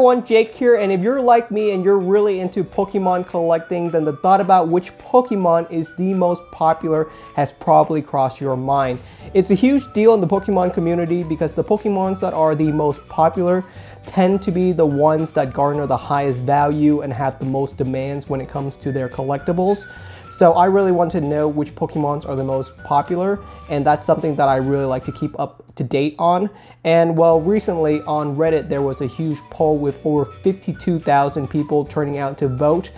everyone, Jake here, and if you're like me and you're really into Pokemon collecting, then the thought about which Pokemon is the most popular has probably crossed your mind. It's a huge deal in the Pokemon community because the Pokemons that are the most popular tend to be the ones that garner the highest value and have the most demands when it comes to their collectibles. So I really want to know which Pokemons are the most popular, and that's something that I really like to keep up to date on. And well, recently on Reddit there was a huge poll with over 52,000 people turning out to vote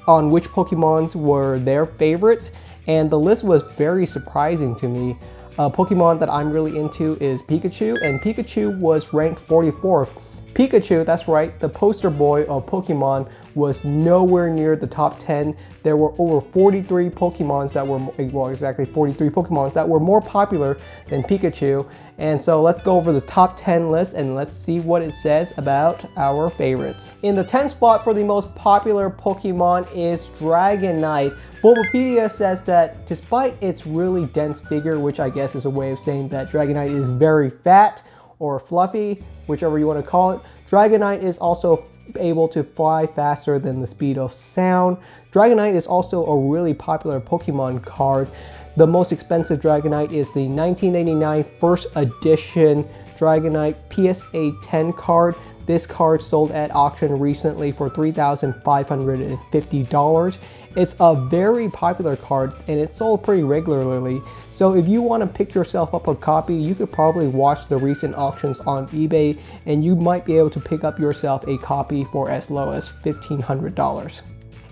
on which Pokemons were their favorites, and the list was very surprising to me. A Pokemon that I'm really into is Pikachu, and Pikachu was ranked 44th. Pikachu, that's right, the poster boy of Pokemon, was nowhere near the top 10. There were over 43 Pokemons that were, well, exactly 43 Pokemons that were more popular than Pikachu. And so let's go over the top 10 list and let's see what it says about our favorites. In the 10th spot for the most popular Pokemon is Dragonite. Bulbapedia says that despite its really dense figure, which I guess is a way of saying that Dragonite is very fat or fluffy, whichever you want to call it, Dragonite is also able to fly faster than the speed of sound. Dragonite is also a really popular Pokemon card. The most expensive Dragonite is the 1989 first edition Dragonite PSA 10 card. This card sold at auction recently for $3,550. It's a very popular card and it's sold pretty regularly. So if you want to pick yourself up a copy, you could probably watch the recent auctions on eBay and you might be able to pick up yourself a copy for as low as $1,500.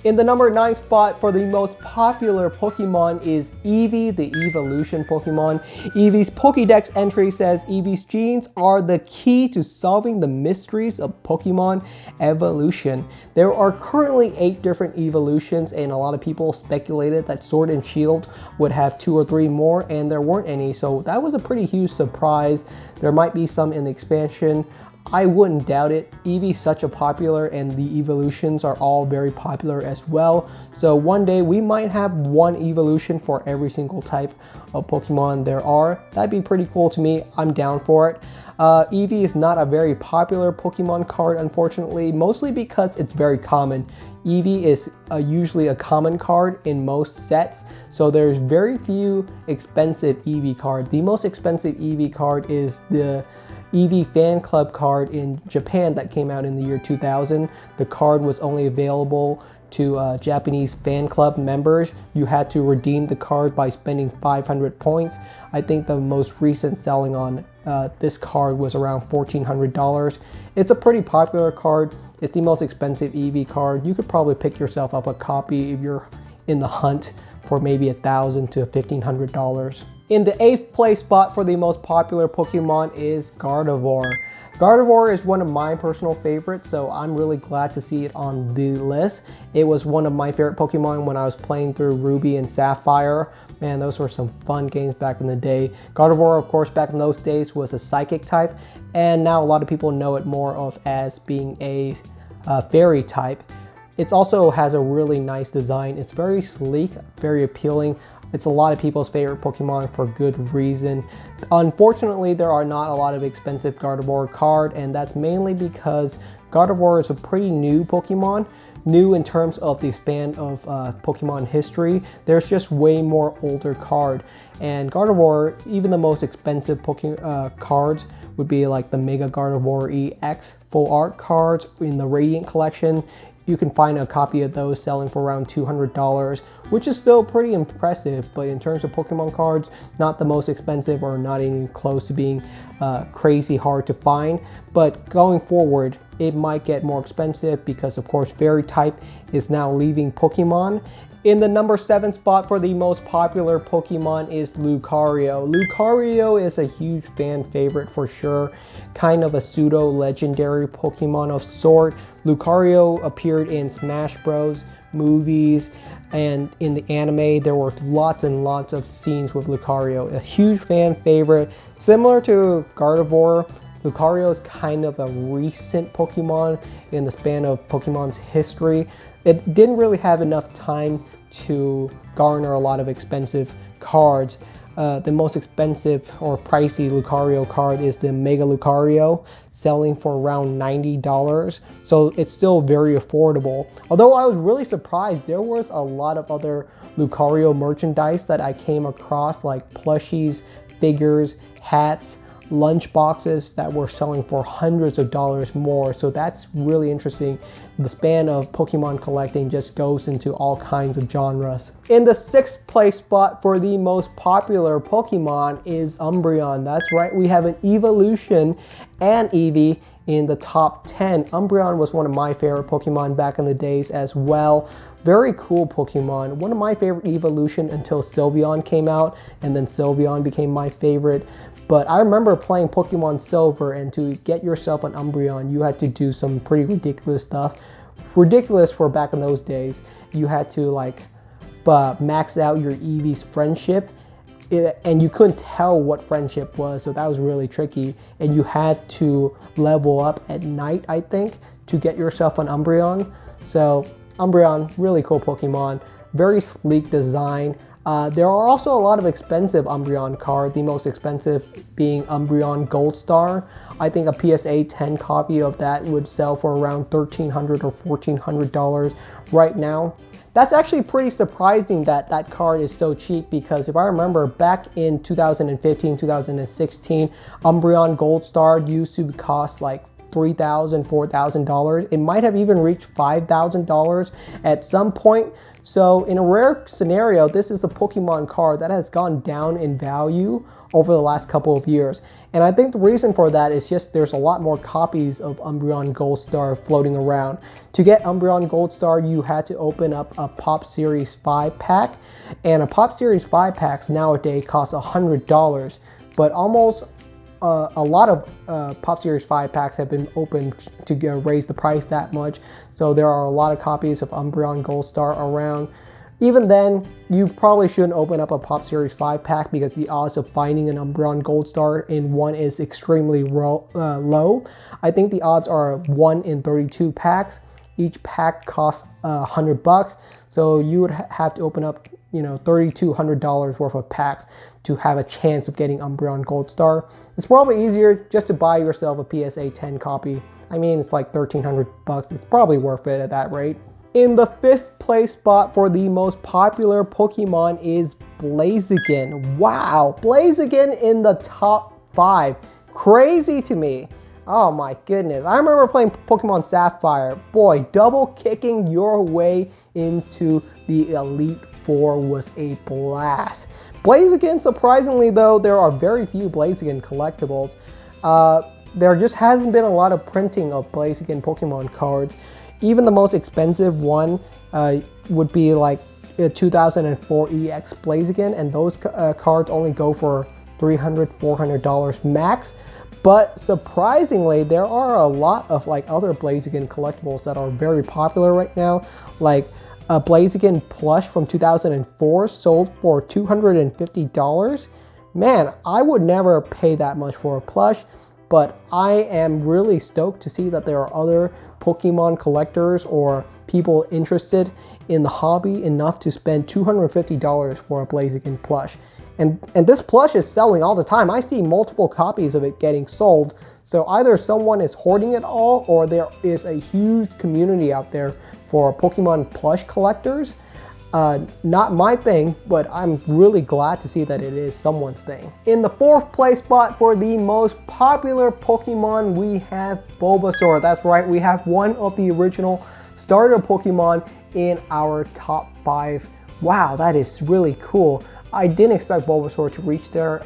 In the number 9 spot for the most popular Pokemon is Eevee, the evolution Pokemon. Eevee's Pokédex entry says Eevee's genes are the key to solving the mysteries of Pokemon evolution. There are currently 8 different evolutions, and a lot of people speculated that Sword and Shield would have 2 or 3 more, and there weren't any, so that was a pretty huge surprise. There might be some in the expansion. I wouldn't doubt it. Eevee's such a popular, and the evolutions are all very popular as well. So one day we might have one evolution for every single type of Pokemon there are. That'd be pretty cool to me. I'm down for it. Eevee is not a very popular Pokemon card, unfortunately, mostly because it's very common. Eevee is usually a common card in most sets, so there's very few expensive Eevee cards. The most expensive Eevee card is the Eevee fan club card in Japan that came out in the year 2000. The card was only available to Japanese fan club members. You had to redeem the card by spending 500 points. I think the most recent selling on this card was around $1,400. It's a pretty popular card. It's the most expensive Eevee card. You could probably pick yourself up a copy if you're in the hunt for maybe $1,000 to $1,500. In the 8th place spot for the most popular Pokemon is Gardevoir. Gardevoir is one of my personal favorites, so I'm really glad to see it on the list. It was one of my favorite Pokemon when I was playing through Ruby and Sapphire. Man, those were some fun games back in the day. Gardevoir, of course, back in those days was a psychic type, and now a lot of people know it more of as being a fairy type. It also has a really nice design. It's very sleek, very appealing. It's a lot of people's favorite Pokemon for good reason. Unfortunately, there are not a lot of expensive Gardevoir cards, and that's mainly because Gardevoir is a pretty new Pokemon. New in terms of the span of Pokemon history. There's just way more older cards. And Gardevoir, even the most expensive cards would be like the Mega Gardevoir EX full art cards in the Radiant collection. You can find a copy of those selling for around $200, which is still pretty impressive, but in terms of Pokemon cards, not the most expensive or not even close to being crazy hard to find. But going forward, it might get more expensive because of course Fairy type is now leaving Pokemon. In the number 7 spot for the most popular Pokemon is Lucario. Lucario is a huge fan favorite for sure, kind of a pseudo-legendary Pokemon of sort. Lucario appeared in Smash Bros. Movies, and in the anime there were lots and lots of scenes with Lucario. A huge fan favorite. Similar to Gardevoir, Lucario is kind of a recent Pokemon in the span of Pokemon's history. It didn't really have enough time to garner a lot of expensive cards. the most expensive or pricey Lucario card is the Mega Lucario, selling for around $90. So it's still very affordable. Although I was really surprised, there was a lot of other Lucario merchandise that I came across, like plushies, figures, hats, lunch boxes that were selling for hundreds of dollars more. So that's really interesting. The span of Pokemon collecting just goes into all kinds of genres. In the 6th place spot for the most popular Pokemon is Umbreon. That's right, we have an Evolution and Eevee in the top 10. Umbreon was one of my favorite Pokemon back in the days as well. Very cool Pokemon. One of my favorite evolution until Sylveon came out, and then Sylveon became my favorite. But I remember playing Pokemon Silver, and to get yourself an Umbreon, you had to do some pretty ridiculous stuff. Ridiculous for back in those days. You had to like max out your Eevee's friendship, and you couldn't tell what friendship was, so that was really tricky. And you had to level up at night, I think, to get yourself an Umbreon. So Umbreon, really cool Pokemon, very sleek design. There are also a lot of expensive Umbreon cards, the most expensive being Umbreon Gold Star. I think a PSA 10 copy of that would sell for around $1,300 or $1,400 right now. That's actually pretty surprising that that card is so cheap, because if I remember back in 2015, 2016, Umbreon Gold Star used to cost like $3,000, $4,000. It might have even reached $5,000 at some point. So in a rare scenario, this is a Pokemon card that has gone down in value over the last couple of years. And I think the reason for that is just there's a lot more copies of Umbreon Gold Star floating around. To get Umbreon Gold Star, you had to open up a Pop Series 5 pack. And a Pop Series 5 packs nowadays cost $100. But almost a lot of Pop Series 5 packs have been opened to raise the price that much. So there are a lot of copies of Umbreon Gold Star around. Even then, you probably shouldn't open up a Pop Series 5 pack, because the odds of finding an Umbreon Gold Star in one is extremely low. I think the odds are 1 in 32 packs. Each pack costs $100. So you would have to open up, $3,200 worth of packs to have a chance of getting Umbreon Gold Star. It's probably easier just to buy yourself a PSA 10 copy. I mean, it's like $1,300. It's probably worth it at that rate. In the 5th place spot for the most popular Pokemon is Blaziken. Wow, Blaziken in the top 5. Crazy to me. Oh my goodness. I remember playing Pokemon Sapphire. Boy, double kicking your way into the Elite Four was a blast. Blaziken, surprisingly though, there are very few Blaziken collectibles. There just hasn't been a lot of printing of Blaziken Pokemon cards. Even the most expensive one would be like a 2004 EX Blaziken, and those cards only go for $300, $400 max. But surprisingly, there are a lot of like other Blaziken collectibles that are very popular right now. Like a Blaziken plush from 2004 sold for $250. Man, I would never pay that much for a plush, but I am really stoked to see that there are other Pokemon collectors or people interested in the hobby enough to spend $250 for a Blaziken plush. And this plush is selling all the time. I see multiple copies of it getting sold. So either someone is hoarding it all, or there is a huge community out there for Pokemon plush collectors. Not my thing, but I'm really glad to see that it is someone's thing. In the 4th place spot for the most popular Pokemon, we have Bulbasaur. That's right, we have one of the original starter Pokemon in our top 5. Wow, that is really cool. I didn't expect Bulbasaur to reach there.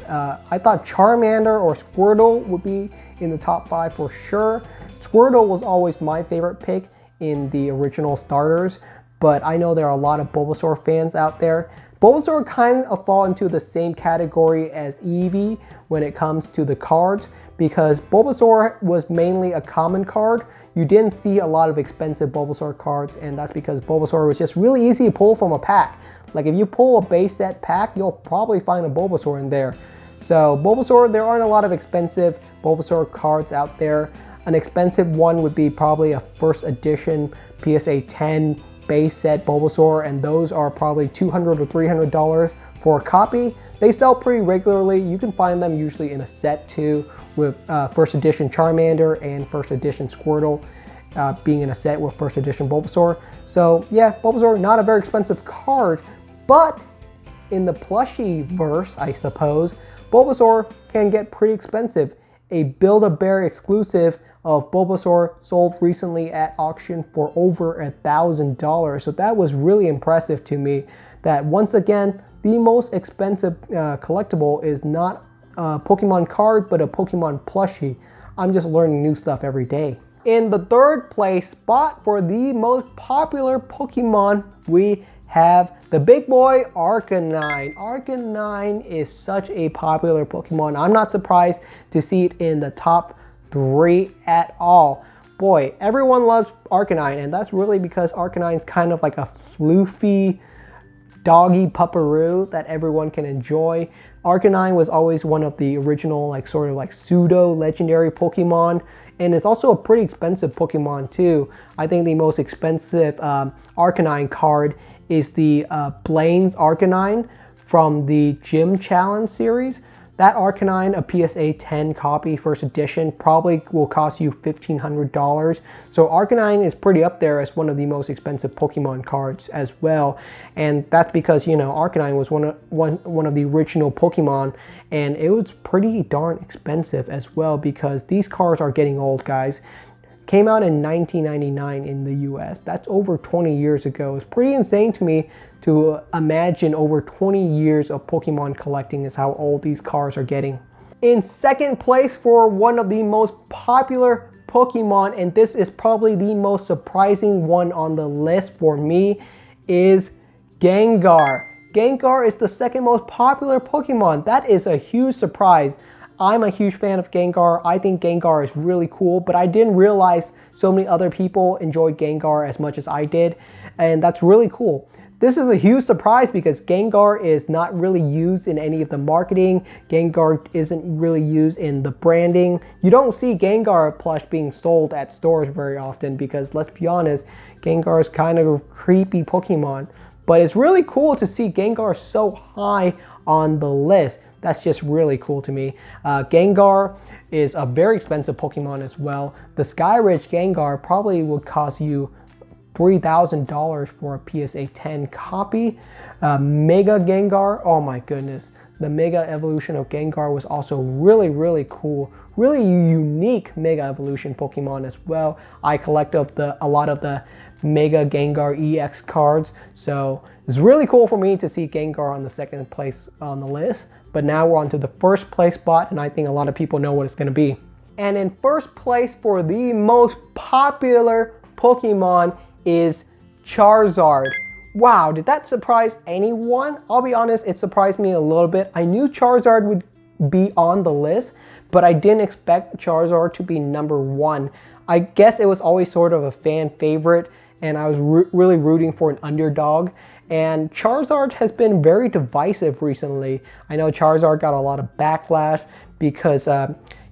I thought Charmander or Squirtle would be in the top 5 for sure. Squirtle was always my favorite pick in the original starters, but I know there are a lot of Bulbasaur fans out there. Bulbasaur kind of fall into the same category as Eevee when it comes to the cards, because Bulbasaur was mainly a common card. You didn't see a lot of expensive Bulbasaur cards, and that's because Bulbasaur was just really easy to pull from a pack. Like if you pull a base set pack, you'll probably find a Bulbasaur in there. So Bulbasaur, there aren't a lot of expensive Bulbasaur cards out there. An expensive one would be probably a first edition PSA 10 base set Bulbasaur, and those are probably $200 or $300 for a copy. They sell pretty regularly. You can find them usually in a set too, with first edition Charmander and first edition Squirtle being in a set with first edition Bulbasaur. So yeah, Bulbasaur, not a very expensive card, but in the plushie verse, I suppose, Bulbasaur can get pretty expensive. A Build-A-Bear exclusive of Bulbasaur sold recently at auction for over $1,000. So that was really impressive to me, that once again, the most expensive collectible is not a Pokemon card, but a Pokemon plushie. I'm just learning new stuff every day. In the third place spot for the most popular Pokemon, we have the big boy Arcanine. Arcanine is such a popular Pokemon. I'm not surprised to see it in the top 3 at all. Boy, everyone loves Arcanine, and that's really because Arcanine's kind of like a floofy doggy pupperoo that everyone can enjoy. Arcanine was always one of the original sort of pseudo legendary Pokemon, and it's also a pretty expensive Pokemon too. I think the most expensive Arcanine card is the Blaine's Arcanine from the Gym Challenge series. That Arcanine, a PSA 10 copy, first edition, probably will cost you $1,500. So Arcanine is pretty up there as one of the most expensive Pokemon cards as well. And that's because, you know, Arcanine was one of the original Pokemon, and it was pretty darn expensive as well because these cards are getting old, guys. Came out in 1999 in the US. That's over 20 years ago. It's pretty insane to me to imagine over 20 years of Pokemon collecting is how old these cards are getting. In second place for one of the most popular Pokemon, and this is probably the most surprising one on the list for me, is Gengar. Gengar is the second most popular Pokemon. That is a huge surprise. I'm a huge fan of Gengar. I think Gengar is really cool, but I didn't realize so many other people enjoyed Gengar as much as I did, and that's really cool. This is a huge surprise because Gengar is not really used in any of the marketing. Gengar isn't really used in the branding. You don't see Gengar plush being sold at stores very often because, let's be honest, Gengar is kind of a creepy Pokemon. But it's really cool to see Gengar so high on the list. That's just really cool to me. Gengar is a very expensive Pokemon as well. The Skyridge Gengar probably would cost you $3,000 for a PSA 10 copy. Mega Gengar, oh my goodness. The Mega Evolution of Gengar was also really, really cool. Really unique Mega Evolution Pokemon as well. I collect a lot of the Mega Gengar EX cards, so it's really cool for me to see Gengar on the second place on the list. But now we're on to the first place spot, and I think a lot of people know what it's going to be. And in first place for the most popular Pokemon is Charizard. Wow, did that surprise anyone? I'll be honest, it surprised me a little bit. I knew Charizard would be on the list, but I didn't expect Charizard to be number 1. I guess it was always sort of a fan favorite, and I was really rooting for an underdog. And Charizard has been very divisive recently. I know Charizard got a lot of backlash because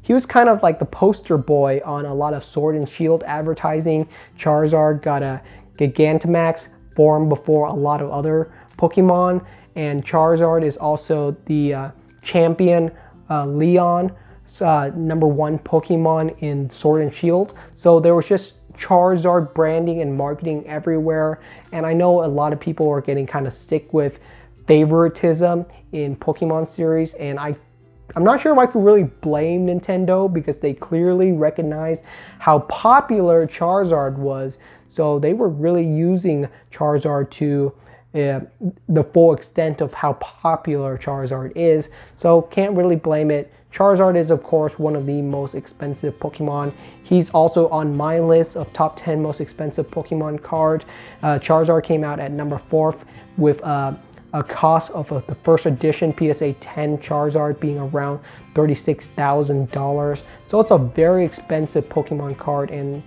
he was kind of like the poster boy on a lot of Sword and Shield advertising. Charizard got a Gigantamax form before a lot of other Pokemon. And Charizard is also the champion Leon, number 1 Pokemon in Sword and Shield. So there was just Charizard branding and marketing everywhere, and I know a lot of people are getting kind of sick with favoritism in Pokemon series, and I'm not sure if I could really blame Nintendo because they clearly recognized how popular Charizard was, so they were really using Charizard to the full extent of how popular Charizard is, so can't really blame it. Charizard is, of course, one of the most expensive Pokemon. He's also on my list of top 10 most expensive Pokemon cards. Charizard came out at number 4 with a cost of the first edition PSA 10 Charizard being around $36,000. So it's a very expensive Pokemon card and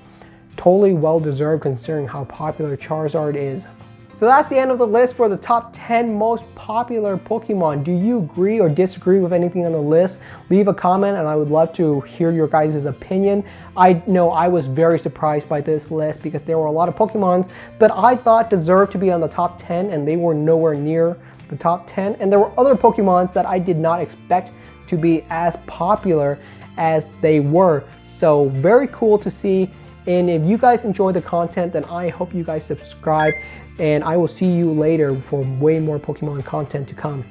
totally well deserved considering how popular Charizard is. So that's the end of the list for the top 10 most popular Pokemon. Do you agree or disagree with anything on the list? Leave a comment and I would love to hear your guys' opinion. I know I was very surprised by this list because there were a lot of Pokemons that I thought deserved to be on the top 10 and they were nowhere near the top 10, and there were other Pokemons that I did not expect to be as popular as they were. So very cool to see. And if you guys enjoy the content, then I hope you guys subscribe, and I will see you later for way more Pokemon content to come.